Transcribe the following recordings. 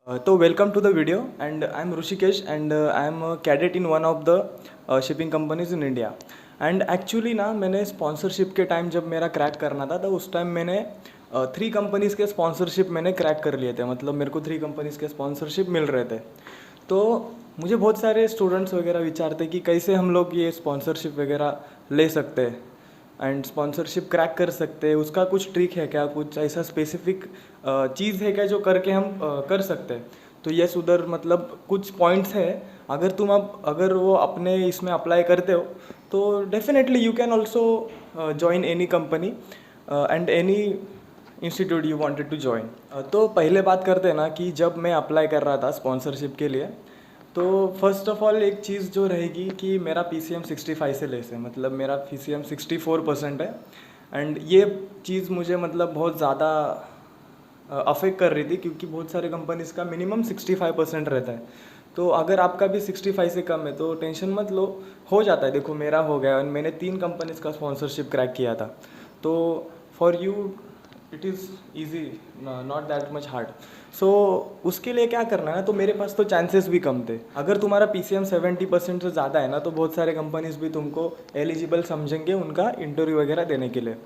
So welcome to the video, and I'm Rushikesh, and I'm a cadet in one of the shipping companies in India. And actually ना मैंने sponsorship के time जब मेरा crack करना था तो उस टाइम मैंने 3 कंपनीज़ के स्पॉन्सरशिप मैंने क्रैक कर लिए थे, मतलब मेरे को 3 कंपनीज़ के स्पॉन्सरशिप मिल रहे थे। तो मुझे बहुत सारे स्टूडेंट्स वगैरह विचारते कि कैसे हम लोग ये स्पॉन्सरशिप वगैरह ले सकते हैं एंड स्पॉन्सरशिप क्रैक कर सकते हैं। उसका कुछ ट्रिक है क्या, कुछ ऐसा स्पेसिफिक चीज़ है क्या जो करके हम कर सकते हैं? तो यस, उधर मतलब कुछ पॉइंट्स है। अगर तुम अब अगर वो अपने इसमें अप्लाई करते हो तो definitely you can also join any company and any institute you wanted to join. तो पहले बात करते हैं ना कि जब मैं अप्लाई कर रहा था स्पॉन्सरशिप के लिए, तो फर्स्ट ऑफ ऑल एक चीज़ जो रहेगी कि मेरा PCM 65 से लेस है, मतलब मेरा PCM 64% है। एंड ये चीज़ मुझे मतलब बहुत ज़्यादा अफेक्ट कर रही थी, क्योंकि बहुत सारे कंपनीज़ का मिनिमम 65% रहता है। तो अगर आपका भी 65 से कम है तो टेंशन मत लो, हो जाता है। देखो मेरा हो गया और मैंने 3 कंपनीज़ का स्पॉन्सरशिप क्रैक किया था। तो for you it is easy, not that much hard. So उसके लिए क्या करना है ना, तो मेरे पास तो चांसेस भी कम थे। अगर तुम्हारा PCM 70% से ज़्यादा है ना, तो बहुत सारे कंपनीज़ भी तुमको एलिजिबल समझेंगे उनका इंटरव्यू वगैरह देने के लिए।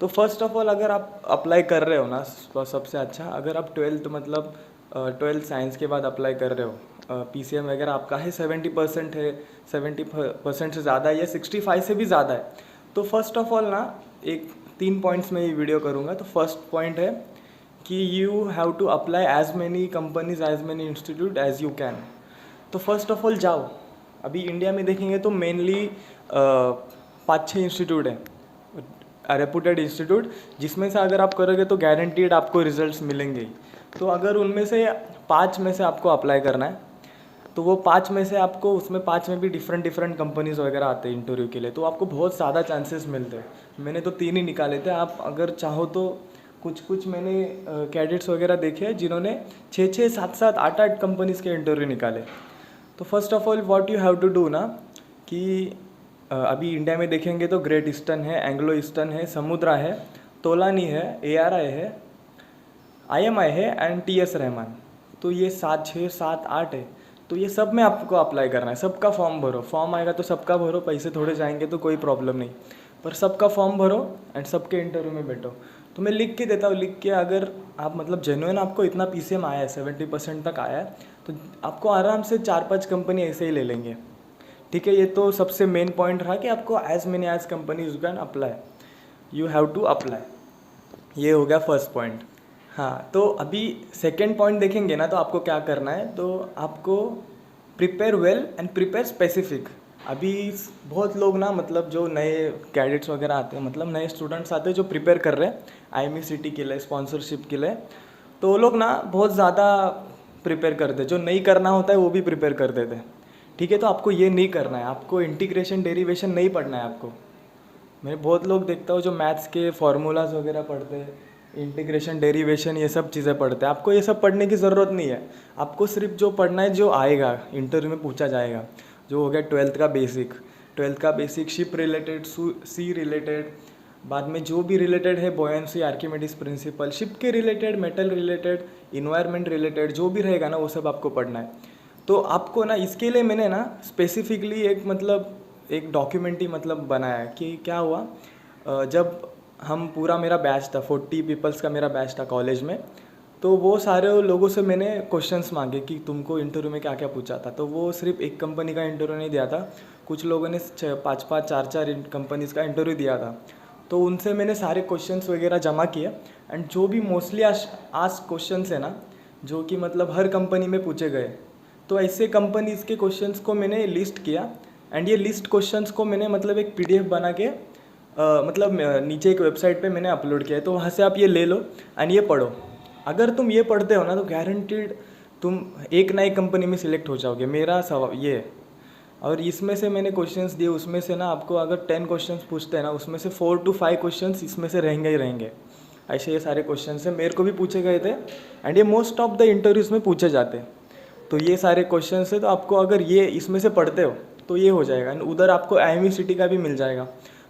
तो फर्स्ट ऑफ ऑल अगर आप अप्लाई कर रहे हो ना, सबसे अच्छा अगर आप 12th मतलब 12th साइंस के बाद अप्लाई कर रहे हो, PCM वगैरह आपका है 70% है, 70% से ज़्यादा है या 65 से भी ज़्यादा है, तो फर्स्ट ऑफ ऑल ना एक 3 पॉइंट्स में ये वीडियो करूँगा। तो फर्स्ट पॉइंट है कि you have to apply as many companies as many institute as you can. तो फर्स्ट ऑफ ऑल जाओ। अभी इंडिया में देखेंगे तो मेनली 5-6 इंस्टीट्यूट हैं, रेपुटेड इंस्टीट्यूट, जिसमें से अगर आप करोगे तो गारंटीड आपको रिजल्ट्स मिलेंगे ही। तो अगर उनमें से 5 में से आपको अप्लाई करना है, तो वो 5 में से आपको, उसमें 5 में भी डिफरेंट डिफरेंट कंपनीज़ वगैरह आते हैं इंटरव्यू के लिए, तो आपको बहुत ज़्यादा चांसेस मिलते हैं। मैंने तो 3 ही निकाले थे। आप अगर चाहो तो कुछ कुछ मैंने कैडेट्स वगैरह देखे हैं जिन्होंने 6-6, 7-7, 8-8 कंपनीज़ के इंटरव्यू निकाले। तो first of all what you have to do ना, कि अभी इंडिया में देखेंगे तो ग्रेट ईस्टर्न है, एंग्लो ईस्टर्न है, समुद्रा है, तोलानी है, ARI है, IMI है एंड TS रहमान। तो ये 7, 6, 7, 8 है। तो ये सब में आपको अप्लाई करना है। सबका फॉर्म भरो, फॉर्म आएगा तो सबका भरो, पैसे थोड़े जाएंगे तो कोई प्रॉब्लम नहीं, पर सबका फॉर्म भरो एंड सबके इंटरव्यू में बैठो। तो मैं लिख के देता हूँ, लिख के अगर आप मतलब जेन्युइन आपको इतना PCM आया है, 70% तक आया है, तो आपको आराम से 4-5 कंपनी ऐसे ही ले लेंगे। ठीक है, ये तो सबसे मेन पॉइंट रहा कि आपको as many as company you can apply, you have to apply. ये हो गया फर्स्ट पॉइंट। हाँ, तो अभी सेकेंड पॉइंट देखेंगे ना, तो आपको क्या करना है, तो आपको prepare well and prepare specific. अभी बहुत लोग ना, मतलब जो नए कैडेट्स वगैरह आते हैं, मतलब नए स्टूडेंट्स आते हैं जो प्रिपेयर कर रहे हैं IME-CT के लिए, स्पॉन्सरशिप के लिए, तो वो लोग ना बहुत ज़्यादा प्रिपेयर करते हैं। जो नहीं करना होता है वो भी प्रिपेयर कर देते हैं। ठीक है, तो आपको ये नहीं करना है। आपको इंटीग्रेशन डेरिवेशन नहीं पढ़ना है। आपको, मैं बहुत लोग देखता हूँ जो मैथ्स के फार्मूलाज वगैरह पढ़ते हैं, इंटीग्रेशन डेरिवेशन ये सब चीज़ें पढ़ते हैं। आपको ये सब पढ़ने की ज़रूरत नहीं है। आपको सिर्फ जो पढ़ना है, जो आएगा इंटरव्यू में पूछा जाएगा, जो हो गया 12th का बेसिक, 12th का बेसिक, शिप रिलेटेड, सी रिलेटेड, बाद में जो भी रिलेटेड है, बॉयंसी, आर्किमिडीज प्रिंसिपल, शिप के related, metal related, environment related, जो भी रहेगा ना वो सब आपको पढ़ना है। तो आपको ना इसके लिए मैंने ना स्पेसिफिकली एक मतलब एक डॉक्यूमेंट ही मतलब बनाया कि क्या हुआ, जब हम पूरा मेरा बैच था, 40 पीपल्स का मेरा बैच था कॉलेज में, तो वो सारे लोगों से मैंने क्वेश्चंस मांगे कि तुमको इंटरव्यू में क्या क्या पूछा था। तो वो सिर्फ एक कंपनी का इंटरव्यू नहीं दिया था, कुछ लोगों ने 5-5, 4-4 कंपनीज़ का इंटरव्यू दिया था। तो उनसे मैंने सारे क्वेश्चंस वगैरह जमा किए एंड जो भी मोस्टली आस्क क्वेश्चंस है ना, जो कि मतलब हर कंपनी में पूछे गए, तो ऐसे कंपनीज़ के क्वेश्चंस को मैंने लिस्ट किया एंड ये लिस्ट क्वेश्चंस को मैंने मतलब एक PDF बना के मतलब नीचे एक वेबसाइट पे मैंने अपलोड किया है। तो वहाँ से आप ये ले लो एंड ये पढ़ो। अगर तुम ये पढ़ते हो ना, तो गारंटीड तुम एक ना एक कंपनी में सिलेक्ट हो जाओगे, मेरा सवाल ये है। और इसमें से मैंने क्वेश्चंस दिए, उसमें से ना आपको अगर 10 क्वेश्चंस पूछते हैं ना, उसमें से 4 to 5 क्वेश्चंस इसमें से रहेंगे ही रहेंगे। ऐसे ये सारे क्वेश्चंस हैं, मेरे को भी पूछे गए थे एंड ये मोस्ट ऑफ द इंटरव्यूज़ में पूछे जाते हैं। तो ये सारे क्वेश्चन है, तो आपको अगर ये इसमें से पढ़ते हो तो ये हो जाएगा एंड उधर आपको IME-CT का भी मिल जाएगा।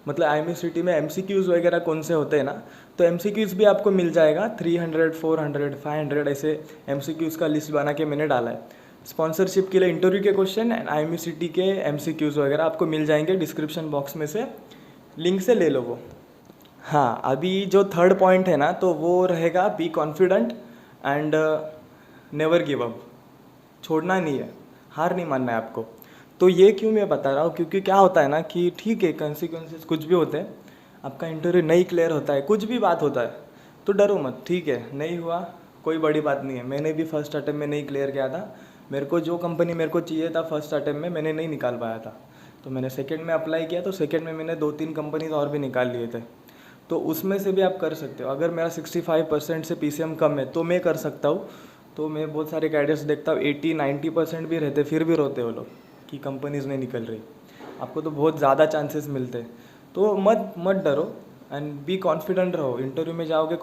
मतलब IMCT में MCQs वगैरह कौन से होते हैं ना, तो MCQs भी आपको मिल जाएगा 300, 400, 500 ऐसे MCQs का लिस्ट बना के मैंने डाला है। स्पॉन्सरशिप के लिए इंटरव्यू के क्वेश्चन एंड IMCT के MCQs वगैरह आपको मिल जाएंगे डिस्क्रिप्शन बॉक्स में से, लिंक से ले लो वो। हाँ, अभी जो थर्ड पॉइंट है ना, तो वो रहेगा be confident and never give up. छोड़ना नहीं है, हार नहीं मानना है आपको। तो ये क्यों मैं बता रहा हूँ, क्योंकि क्या होता है ना कि ठीक है कंसिक्वेंसेस कुछ भी होते हैं, आपका इंटरव्यू नहीं क्लियर होता है, कुछ भी बात होता है, तो डरो मत, ठीक है नहीं हुआ कोई बड़ी बात नहीं है। मैंने भी फर्स्ट अटेम्प्ट में नहीं क्लियर किया था, मेरे को जो कंपनी मेरे को चाहिए था फर्स्ट अटेम्प्ट में मैंने नहीं निकाल पाया था, तो मैंने सेकेंड में अप्लाई किया, तो सेकेंड में मैंने 2-3 कंपनीज और भी निकाल लिए थे। तो उसमें से भी आप कर सकते हो। अगर मेरा 65% से PCM कम है तो मैं कर सकता हूँ। तो मैं बहुत सारे कैडेट्स देखता हूँ 80-90% भी रहते, फिर भी रोते वो लोग कि कंपनीज नहीं निकल रही। आपको तो बहुत ज़्यादा चांसेस मिलते हैं। तो मत डरो एंड बी कॉन्फिडेंट रहो, इंटरव्यू में जाओगे